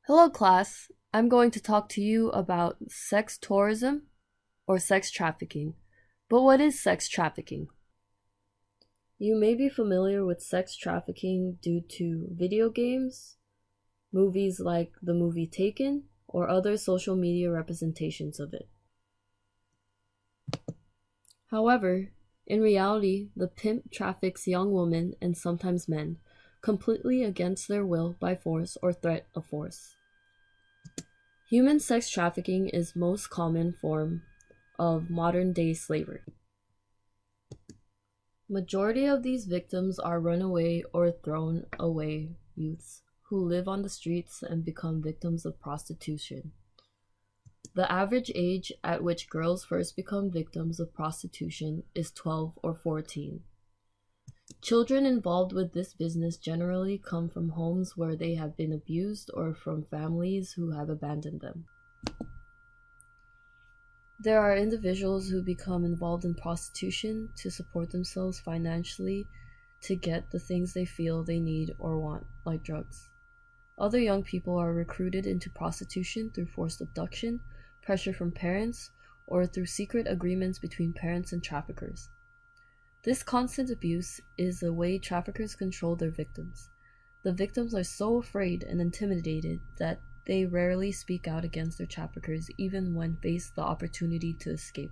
Hello, class. I'm going to talk to you about sex tourism or sex trafficking. But what is sex trafficking? You may be familiar with sex trafficking due to video games, movies like the movie Taken, or other social media representations of it. However, in reality, the pimp traffics young women and sometimes men, completely against their will by force or threat of force. Human sex trafficking is most common form of modern-day slavery. Majority of these victims are runaway or thrown away youths who live on the streets and become victims of prostitution. The average age at which girls first become victims of prostitution is 12 or 14. Children involved with this business generally come from homes where they have been abused or from families who have abandoned them. There are individuals who become involved in prostitution to support themselves financially to get the things they feel they need or want, like drugs. Other young people are recruited into prostitution through forced abduction, pressure from parents, or through secret agreements between parents and traffickers. This constant abuse is the way traffickers control their victims. The victims are so afraid and intimidated that they rarely speak out against their traffickers even when faced the opportunity to escape.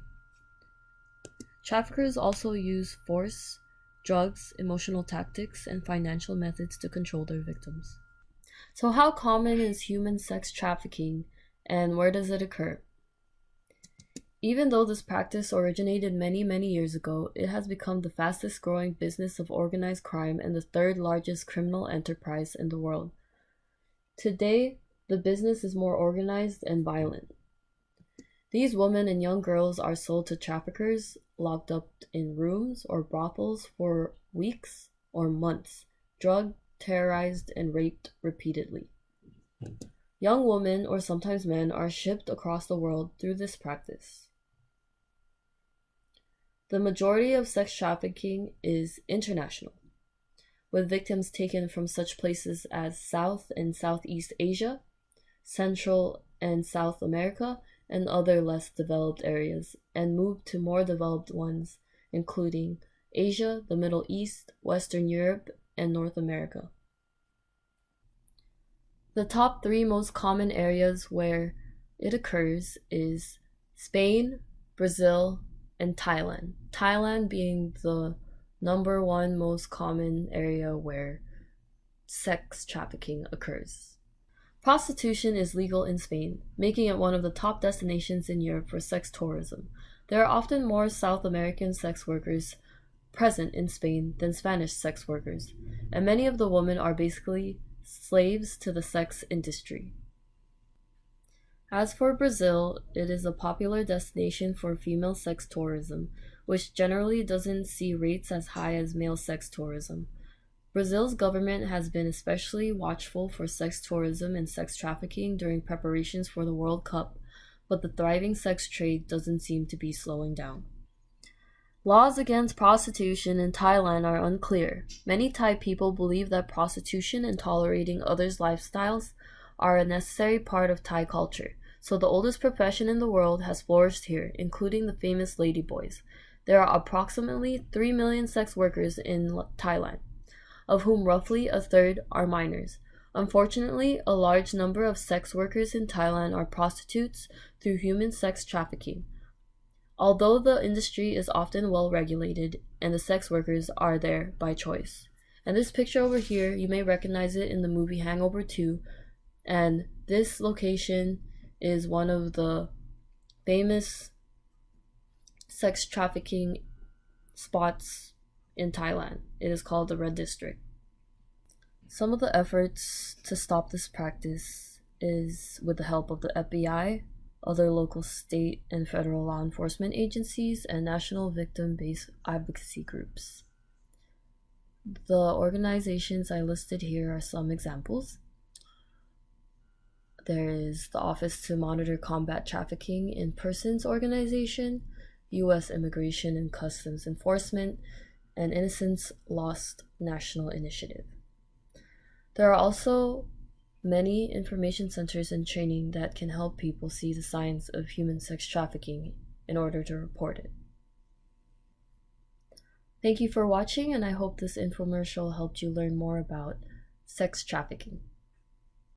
Traffickers also use force, drugs, emotional tactics, and financial methods to control their victims. So how common is human sex trafficking and where does it occur? Even though this practice originated many years ago, it has become the fastest growing business of organized crime and the third largest criminal enterprise in the world. Today, the business is more organized and violent. These women and young girls are sold to traffickers, locked up in rooms or brothels for weeks or months, drugged, terrorized, and raped repeatedly. Young women, or sometimes men, are shipped across the world through this practice. The majority of sex trafficking is international, with victims taken from such places as South and Southeast Asia, Central and South America, and other less developed areas, and moved to more developed ones, including Asia, the Middle East, Western Europe, and North America. The top 3 most common areas where it occurs is Spain, Brazil, and Thailand. Thailand being the number 1 most common area where sex trafficking occurs. Prostitution is legal in Spain, making it one of the top destinations in Europe for sex tourism. There are often more South American sex workers present in Spain than Spanish sex workers, and many of the women are basically slaves to the sex industry. As for Brazil, it is a popular destination for female sex tourism, which generally doesn't see rates as high as male sex tourism. Brazil's government has been especially watchful for sex tourism and sex trafficking during preparations for the World Cup, but the thriving sex trade doesn't seem to be slowing down. Laws against prostitution in Thailand are unclear. Many Thai people believe that prostitution and tolerating others' lifestyles are a necessary part of Thai culture, so the oldest profession in the world has flourished here, including the famous ladyboys. There are approximately 3 million sex workers in Thailand, of whom roughly a third are minors. Unfortunately, a large number of sex workers in Thailand are prostitutes through human sex trafficking. Although the industry is often well regulated and the sex workers are there by choice. And this picture over here, you may recognize it in the movie Hangover 2, and this location is one of the famous sex trafficking spots in Thailand. It is called the Red District. Some of the efforts to stop this practice is with the help of the FBI, other local state and federal law enforcement agencies, and national victim-based advocacy groups. The organizations I listed here are some examples. There is the Office to Monitor Combat Trafficking in Persons organization, U.S. Immigration and Customs Enforcement, and Innocence Lost National Initiative. There are also many information centers and training that can help people see the signs of human sex trafficking in order to report it. Thank you for watching, and I hope this infomercial helped you learn more about sex trafficking.